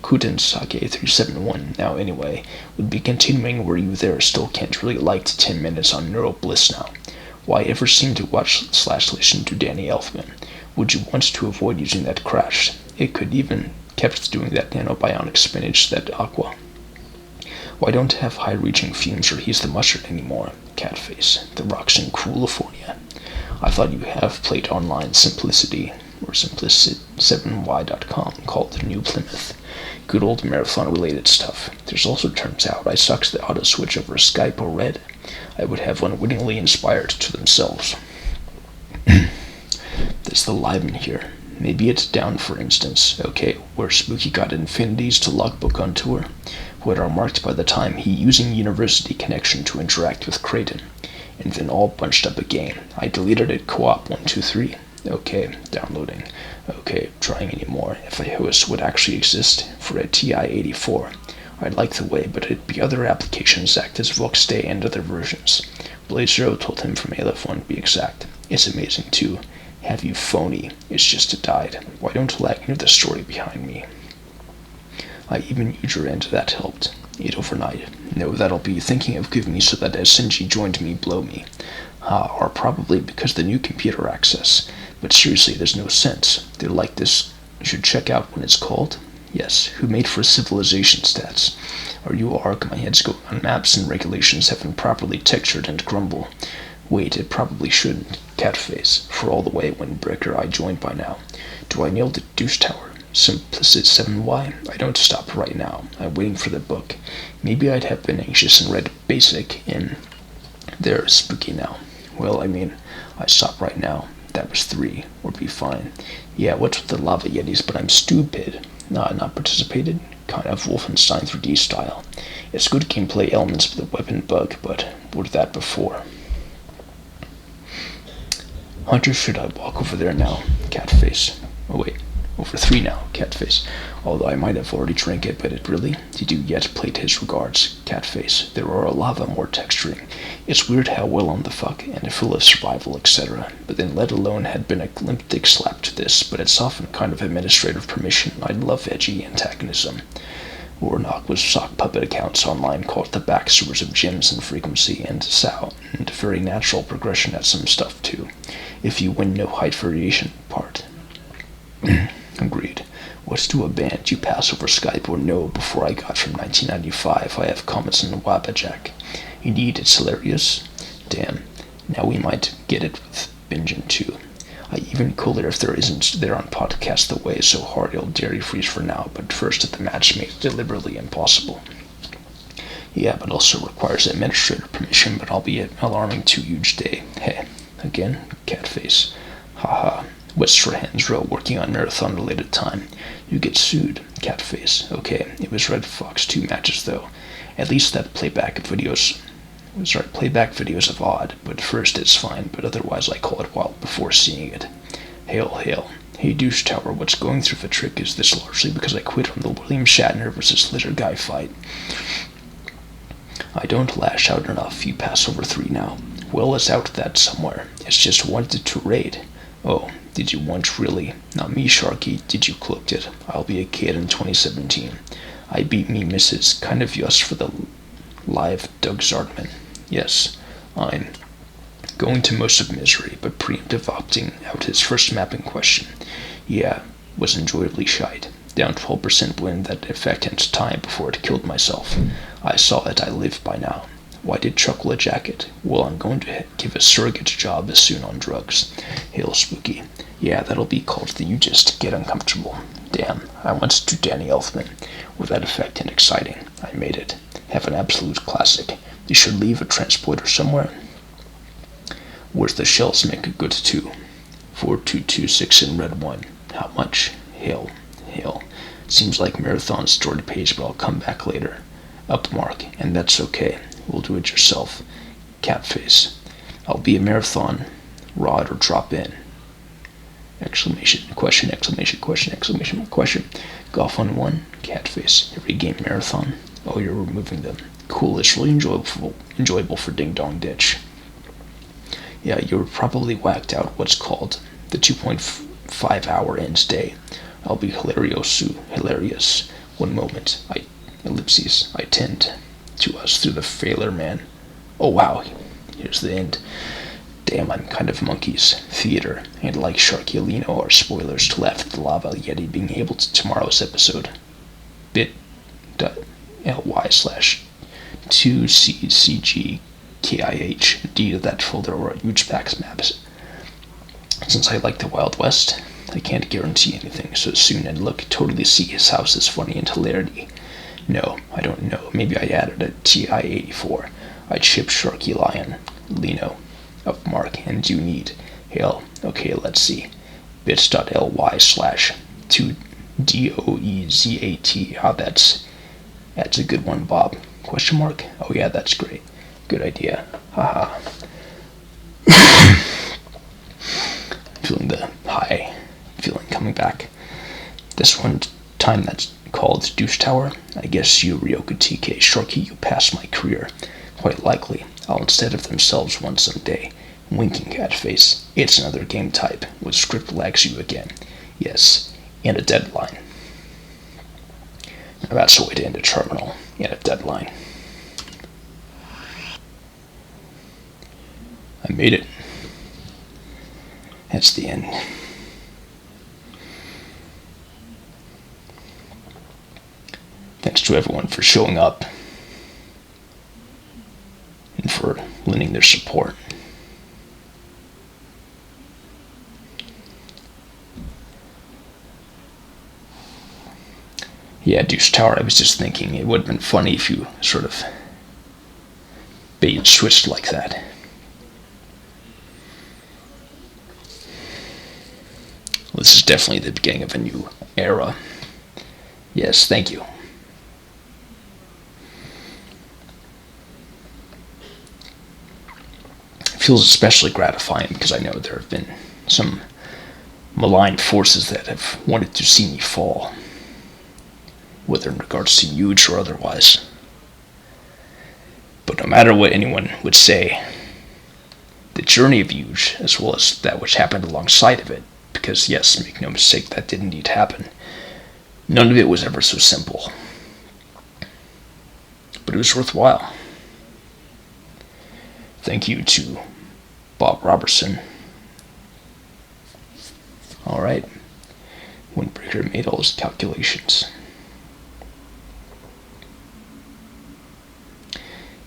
Kutensake 371. Now anyway, would be continuing where you there still can't really light 10 minutes on Neural Bliss now. Why ever seem to watch slash listen to Danny Elfman? Would you want to avoid using that crash? It could even kept doing that nanobionic spinach, that aqua. Why don't have high-reaching fumes or he's the mustard anymore? Catface. The rocks in California. I thought you have played online Simplicity, or Simplicit7y.com, called New Plymouth. Good old marathon-related stuff. There's also turns out I sucks the auto-switch over Skype or Red. I would have unwittingly inspired to themselves. There's the live in here. Maybe it's down, for instance. Okay, where Spooky got infinities to logbook on tour, what are marked by the time he using university connection to interact with Creighton, and then all bunched up again. I deleted it co-op 123. Okay, downloading. Okay, trying anymore. If a host would actually exist for a TI-84, I'd like the way, but it'd be other applications act as Vox Day and other versions. Blade Zero told him from Aleph 1 to be exact. It's amazing too. Have you phony? It's just it died. Why don't lag into the story behind me? I even used your end, that helped. Eat overnight. No, that'll be thinking of giving me so that as Sinji joined me, blow me. Or probably because the new computer access. But seriously, there's no sense. They're like this. You should check out when it's called. Yes, who made for civilization stats? Are you ARC? My head's going on maps and regulations haven't properly textured and grumble. Wait, it probably shouldn't. Catface. For all the way when Breaker I joined by now. Do I nail the douche tower? Simplicit7y? I don't stop right now. I'm waiting for the book. Maybe I'd have been anxious and read Basic in there. Spooky now. Well, I mean, I stop right now. That was 3. Would be fine. Yeah, what's with the lava yetis? But I'm stupid. Not participated? Kind of Wolfenstein 3D style. It's good gameplay elements for the weapon bug, but what that before? Hunter, should I walk over there now? Catface. Oh wait, over 3 now, Catface. Although I might have already drank it, but it really? Did you yet plate his regards? Catface. There are a lava more texturing. It's weird how well on the fuck, and full of survival, etc. But then let alone had been a glimptic slap to this, but it's often kind of administrative permission. I love edgy antagonism. Warnock was sock puppet accounts online called the backstories of gems and frequency and Sao, and very natural progression at some stuff too. If you win no height variation part. Agreed. What's to a band you pass over Skype or no before I got from 1995? I have comments on Wabajack. Indeed, it's hilarious. Damn. Now we might get it with Bingen too. I even cooler if there isn't there on podcast the way so hard it'll dairy freeze for now, but first at the match made it deliberately impossible. Yeah, but also requires administrator permission, but albeit alarming too huge day. Hey, again, Catface. Haha. What's for Hensro working on marathon-related time? You get sued, Catface. Okay, it was Red Fox 2 matches though. At least that playback videos of odd, but first it's fine, but otherwise I call it wild before seeing it. Hail, hail. Hey douche tower, what's going through the trick is this largely because I quit on the William Shatner versus Litter Guy fight. I don't lash out enough, you pass over 3 now. Well, it's out that somewhere. It's just wanted to raid. Oh, did you want really? Not me, Sharky, did you cloaked it? I'll be a kid in 2017. I beat me Mrs. Kind of Yus for the live Doug Zardman. Yes, I'm going to most of misery, but preemptive opting out his first mapping question. Yeah, was enjoyably shite. Down 12% win that effect and time before it killed myself. I saw it, I live by now. Why did Chuckle a jacket? Well, I'm going to give a surrogate job as soon on drugs. Hail Spooky. Yeah, that'll be called the You Just Get Uncomfortable. Damn, I once to Danny Elfman. With that effect and exciting. I made it. Have an absolute classic. You should leave a transporter somewhere. Where's the shells make a good 2? 4226 in red 1. How much? Hail. Hail. Seems like marathon story page, but I'll come back later. Up mark, and that's okay. We'll do it yourself. Catface. I'll be a marathon. Rod or drop in. Exclamation, question, exclamation, question, exclamation, question. Golf on 1. Catface. Every game marathon. Oh, you're removing them. Cool, it's really enjoyable for Ding Dong Ditch. Yeah, you were probably whacked out what's called the 2.5 hour ends day. I'll be hilarious. One moment. I tend to us through the failure man. Oh wow, here's the end. damn, I'm kind of monkeys. Theater, and like Sharkyolino are spoilers to laugh at the Lava Yeti being able to tomorrow's episode. bit.ly/2ccgkih to that folder or huge backs maps. Since I like the Wild West, I can't guarantee anything so soon and look totally see his house is funny and hilarity. No, I don't know. Maybe I added a TI-84. I chip Sharky Lion, Lino, of Mark, and do need. Hell, okay, let's see. bits.ly/2doezat. That's a good one, Bob. Question mark? Oh yeah, that's great. Good idea. Haha. Feeling the high feeling coming back. This one time that's called Douche Tower. I guess you, Ryoka TK, Sharky, you passed my career. Quite likely, I'll instead of themselves one someday. Winking cat face. It's another game type, with script lags you again. Yes, and a deadline. Now that's a way to end a terminal, and a deadline. I made it. That's the end. Thanks to everyone for showing up and for lending their support. Yeah, Deuce Tower, I was just thinking it would have been funny if you sort of bait and switched like that. This is definitely the beginning of a new era. Yes, thank you. It feels especially gratifying because I know there have been some malign forces that have wanted to see me fall, whether in regards to Yuge or otherwise. But no matter what anyone would say, the journey of Yuge, as well as that which happened alongside of it, because yes, make no mistake, that did indeed happen, none of it was ever so simple. But it was worthwhile. Thank you to Bob Robertson. Alright. Windbreaker made all his calculations.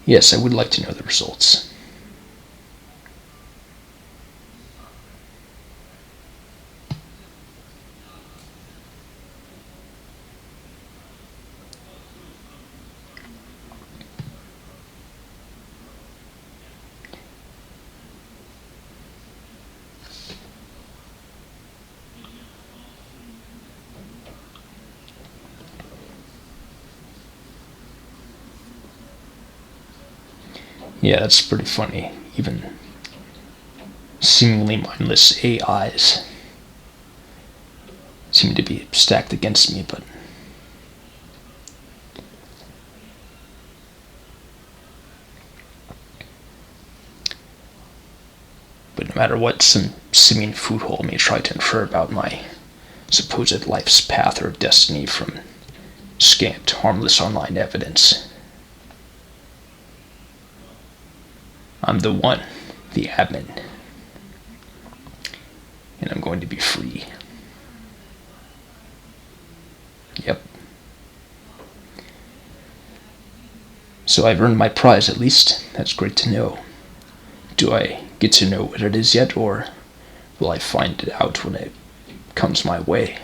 Yes, I would like to know the results. Yeah, that's pretty funny. Even seemingly mindless AIs seem to be stacked against me, but no matter what some simian foodhole may try to infer about my supposed life's path or destiny from scant, harmless online evidence, I'm the one, the admin, and I'm going to be free. Yep. So I've earned my prize at least. That's great to know. Do I get to know what it is yet, or will I find it out when it comes my way?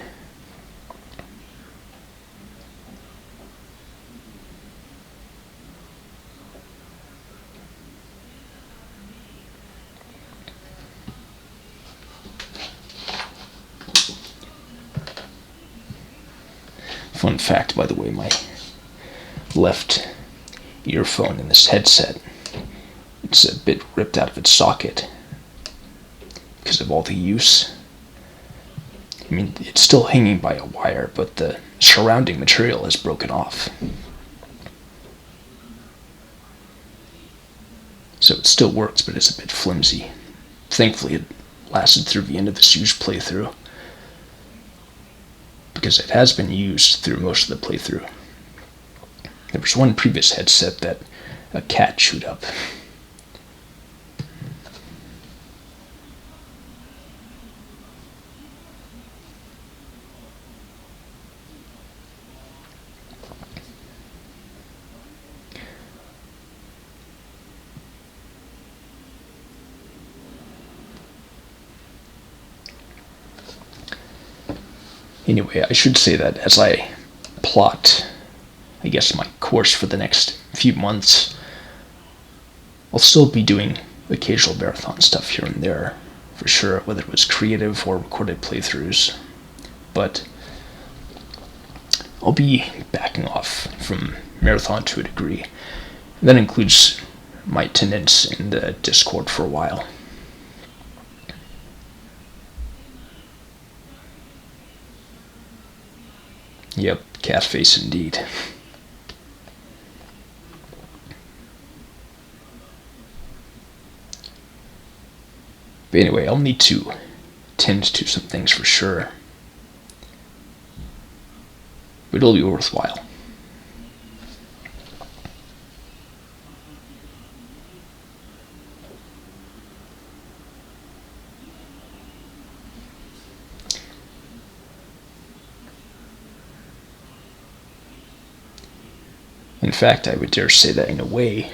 Fun fact, by the way, my left earphone in this headset, it's a bit ripped out of its socket because of all the use. I mean, it's still hanging by a wire, but the surrounding material is broken off. So it still works, but it's a bit flimsy. Thankfully, it lasted through the end of this huge playthrough, because it has been used through most of the playthrough. There was one previous headset that a cat chewed up. Anyway, I should say that as I plot, I guess, my course for the next few months, I'll still be doing occasional marathon stuff here and there, for sure, whether it was creative or recorded playthroughs. But I'll be backing off from marathon to a degree. And that includes my attendance in the Discord for a while. Yep, cat face indeed. But anyway, I'll need to tend to some things for sure. But it'll be worthwhile. In fact, I would dare say that in a way,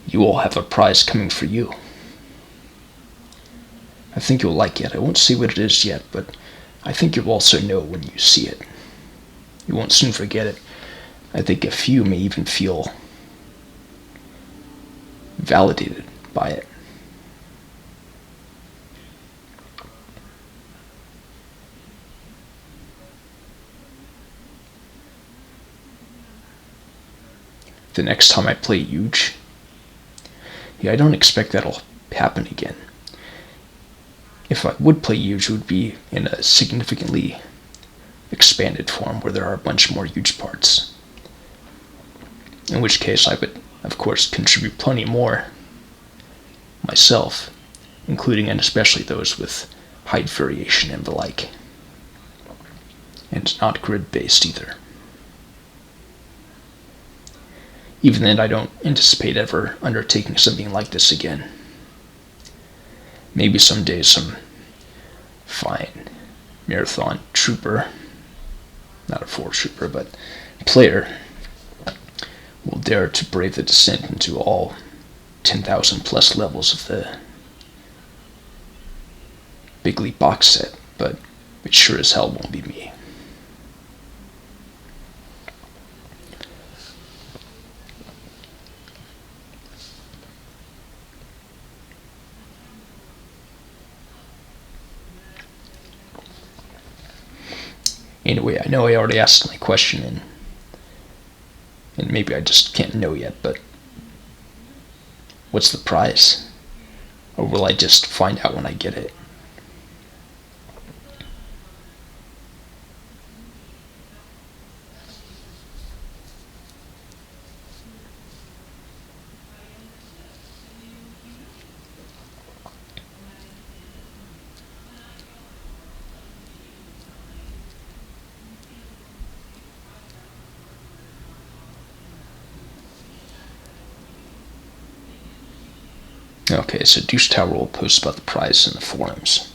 you all have a prize coming for you. I think you'll like it. I won't say what it is yet, but I think you'll also know when you see it. You won't soon forget it. I think a few may even feel validated by it. The next time I play Yuge, yeah, I don't expect that'll happen again. If I would play Yuge, it would be in a significantly expanded form where there are a bunch more Yuge parts. In which case I would, of course, contribute plenty more myself, including and especially those with height variation and the like. And not grid-based either. Even then, I don't anticipate ever undertaking something like this again. Maybe someday some fine marathon trooper, not a force trooper, but player, will dare to brave the descent into all 10,000 plus levels of the Big League box set, but it sure as hell won't be me. Anyway, I know I already asked my question, and maybe I just can't know yet, but what's the prize? Or will I just find out when I get it? Okay, so Deuce Tower will post about the prize in the forums.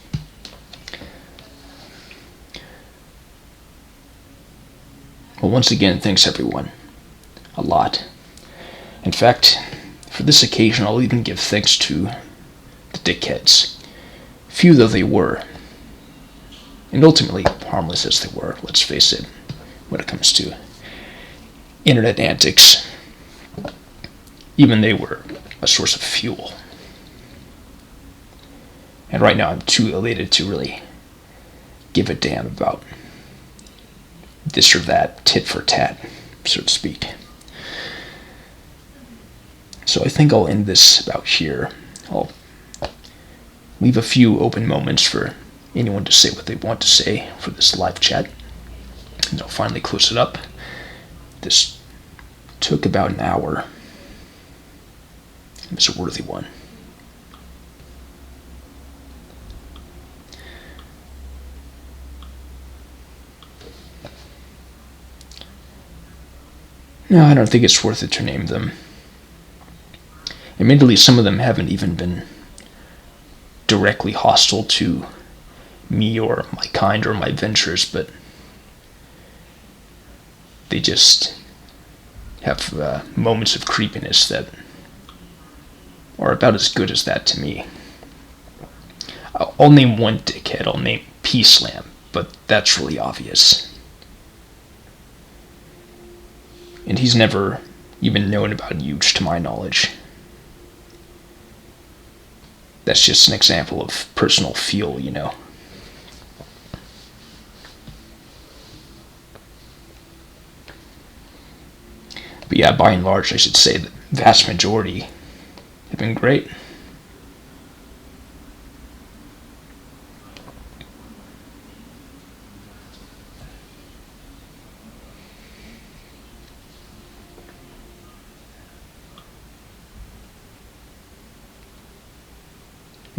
Well, once again, thanks everyone. A lot. In fact, for this occasion, I'll even give thanks to the dickheads. Few though they were, and ultimately harmless as they were, let's face it, when it comes to internet antics. Even they were a source of fuel. And right now I'm too elated to really give a damn about this or that, tit for tat, so to speak. So I think I'll end this about here. I'll leave a few open moments for anyone to say what they want to say for this live chat. And I'll finally close it up. This took about an hour. It was a worthy one. No, I don't think it's worth it to name them. Admittedly, some of them haven't even been directly hostile to me or my kind or my ventures, but they just have moments of creepiness that are about as good as that to me. I'll name one dickhead. I'll name P-Slam. but that's really obvious. And he's never even known about Yuge to my knowledge. That's just an example of personal feel, you know. But yeah, by and large, I should say the vast majority have been great.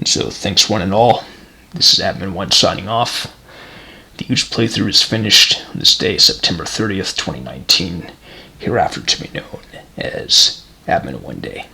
And so, thanks one and all. This is Admin 1 signing off. The Yuge playthrough is finished on this day, September 30th, 2019, hereafter to be known as Admin 1 Day.